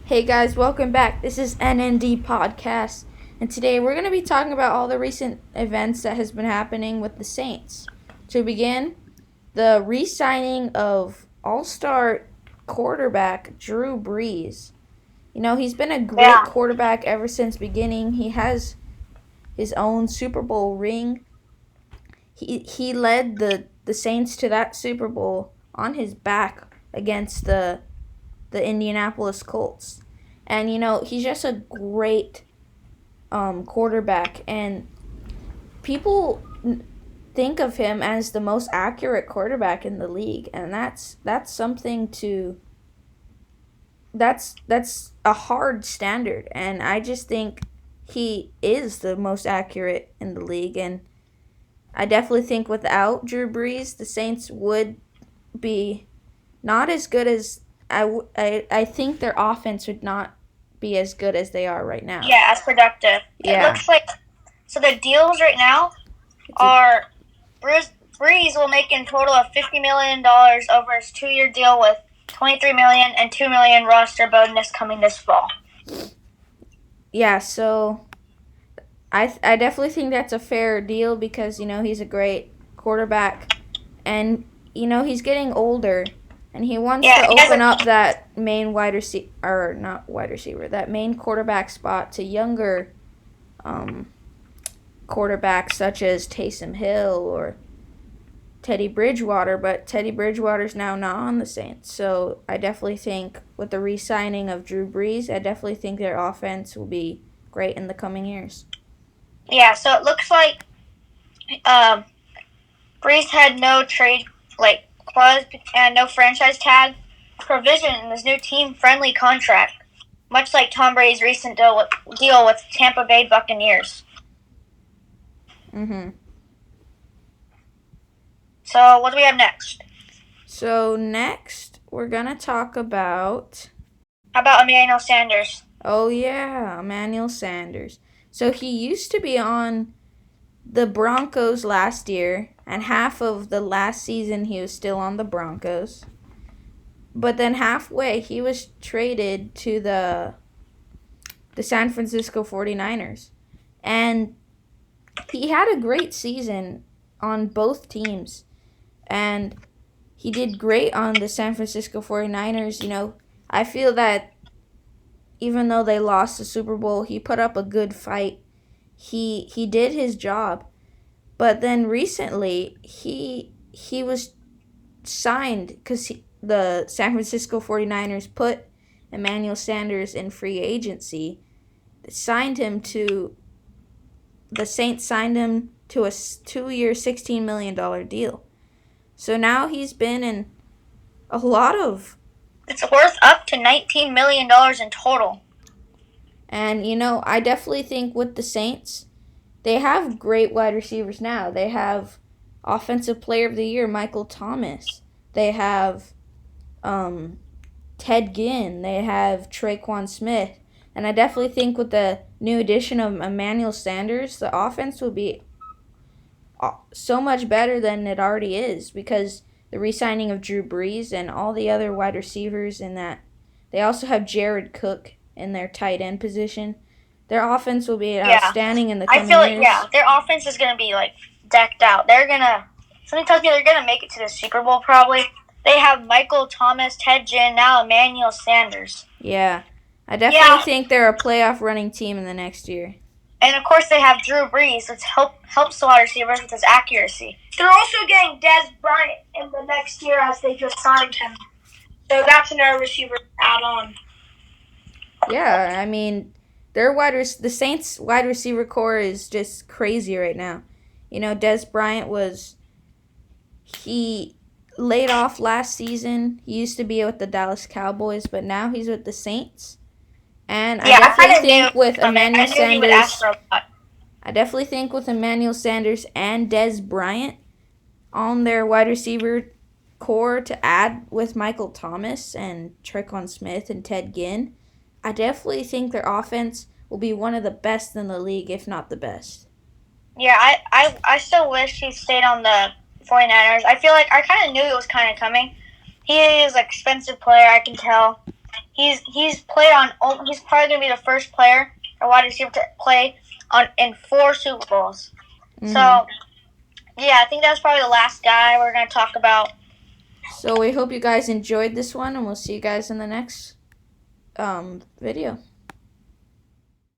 Hey guys, welcome back. This is NND Podcasts, and today we're going to be talking about all the recent events that has been happening with the Saints. To begin, the re-signing of all-star quarterback Drew Brees. You know, he's been a great quarterback ever since beginning. He has his own Super Bowl ring. He led the Saints to that Super Bowl on his back against the Indianapolis Colts. And, you know, he's just a great quarterback. And people think of him as the most accurate quarterback in the league. And that's something to... That's a hard standard. And I just think he is the most accurate in the league. And I definitely think without Drew Brees, the Saints would be not as good as... I think their offense would not be as good as they are right now. Yeah, as productive. Yeah. It looks like, so the deals right now are Brees will make in total of $50 million over his 2-year deal with $23 million and $2 million roster bonus coming this fall. Yeah, so I definitely think that's a fair deal because, you know, he's a great quarterback and, you know, he's getting older. And he wants to open up that main that main quarterback spot to younger quarterbacks such as Taysom Hill or Teddy Bridgewater. But Teddy Bridgewater's now not on the Saints. So I definitely think with the re-signing of Drew Brees, I definitely think their offense will be great in the coming years. Yeah, so it looks like Brees had no trade, clause and no franchise tag provision in his new team-friendly contract, much like Tom Brady's recent deal with Tampa Bay Buccaneers. So what do we have next? So next, we're going to talk about... How about Emmanuel Sanders? Oh, yeah, Emmanuel Sanders. So he used to be on the Broncos last year, and half of the last season he was still on the Broncos. But then halfway he was traded to the San Francisco 49ers. And he had a great season on both teams. And he did great on the San Francisco 49ers. You know, I feel that even though they lost the Super Bowl, he put up a good fight. He did his job. But then recently, he was signed because the San Francisco 49ers put Emmanuel Sanders in free agency. The Saints signed him to a 2-year, $16 million deal. So now he's been in a lot of... It's worth up to $19 million in total. And, you know, I definitely think with the Saints... They have great wide receivers now. They have Offensive Player of the Year, Michael Thomas. They have Ted Ginn. They have Traquan Smith. And I definitely think with the new addition of Emmanuel Sanders, the offense will be so much better than it already is because the re-signing of Drew Brees and all the other wide receivers in that. They also have Jared Cook in their tight end position. Their offense will be outstanding in the coming years. Their offense is going to be, decked out. Something tells me they're going to make it to the Super Bowl, probably. They have Michael Thomas, Ted Ginn, now Emmanuel Sanders. Yeah. I definitely think they're a playoff running team in the next year. And, of course, they have Drew Brees, which helps the wide receivers with his accuracy. They're also getting Dez Bryant in the next year as they just signed him. So that's another receiver to add on. Yeah, I mean... The Saints wide receiver core is just crazy right now. You know, Dez Bryant he laid off last season. He used to be with the Dallas Cowboys, but now he's with the Saints. And I definitely think with Emmanuel Sanders and Dez Bryant on their wide receiver core to add with Michael Thomas and Traquan Smith and Ted Ginn, I definitely think their offense will be one of the best in the league, if not the best. Yeah, I still wish he stayed on the 49ers. I feel like I kind of knew it was kind of coming. He is an expensive player, I can tell. He's played on. He's probably gonna be the first player or wide receiver to play in 4 Super Bowls. Mm-hmm. So yeah, I think that's probably the last guy we're gonna talk about. So we hope you guys enjoyed this one, and we'll see you guys in the next video.